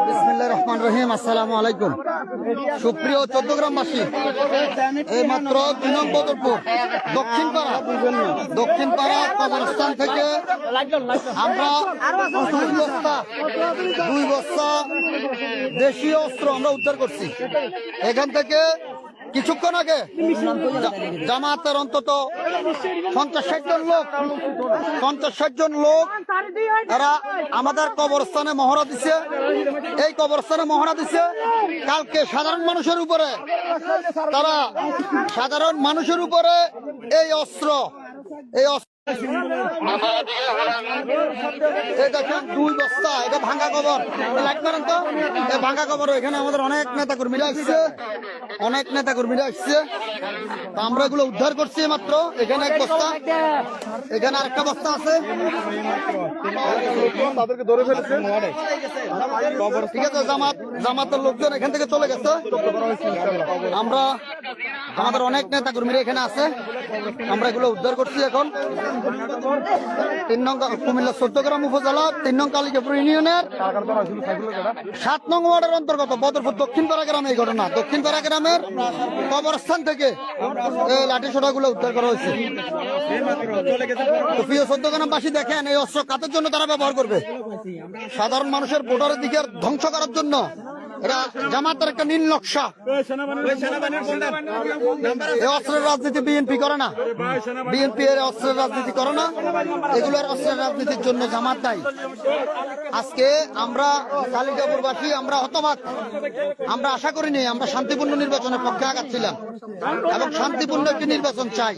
বিসমিল্লাহির রহমানির রহিম। আসসালামু আলাইকুম। সুপ্রিয় চৌদ্দগ্রামবাসী, এই মাত্র 2 নং বদরপুর দক্ষিণ পাড়া কবরস্থান থেকে আমরা 2 বস্তা দেশীয় অস্ত্র আমরা উদ্ধার করছি। এখান থেকে কিছুক্ষণ আগে জামাতের অন্তত 50-60 জন লোক এরা আমাদের কবরস্থানে মহড়া দিছে। এই কবরস্থানে মহড়া দিছে কালকে সাধারণ মানুষের উপরে এই অস্ত্র দেখেন 2 বস্তা, এটা ভাঙ্গা কবর। লাইট মারেন তো, এই ভাঙ্গা কবর। এখানে আমাদের অনেক নেতা কর্মীরা আসছে, আমরা এগুলো উদ্ধার করছি মাত্র। এখানে 1 বস্তা, এখানে আরেকটা বস্তা আছে। তাদেরকে ধরে ফেলেছে, ঠিক আছে। জামাতের লোকজন এখান থেকে চলে গেছে। আমাদের অনেক নেতা কর্মীরা এখানে আছে, আমরা এগুলো উদ্ধার করছি। এখন 3 নং কুমিল্লা চৌদ্দগ্রাম উপজেলা 3 নং কালিকাপুর ইউনিয়নের 7 নং ওয়ার্ডের অন্তর্গত বদরপুর দক্ষিণপাড়া গ্রামে এই ঘটনা। দক্ষিণপাড়া গ্রামের কবরস্থান থেকে এই লাঠি সোঁটাগুলো উদ্ধার করা হয়েছে। প্রিয় চৌদ্দগ্রামবাসী, দেখেন এই অস্ত্র কাদের জন্য তারা ব্যবহার করবে? সাধারণ মানুষের ভোটারের দিকে ধ্বংস করার জন্য। এরা জামাতের একটা নীল নকশা। এই অস্ত্রের রাজনীতি বিএনপি করে না, বিএনপি এর অস্ত্রের রাজনীতি করে না। এগুলোর অস্ত্রের রাজনীতির জন্য জামাত দায়ী। আজকে আমরা কালিকাপুরবাসী আমরা হতবাক। আমরা আশা করিনি, আমরা শান্তিপূর্ণ নির্বাচনের পক্ষে আগাচ্ছিলাম এবং শান্তিপূর্ণ একটি নির্বাচন চাই।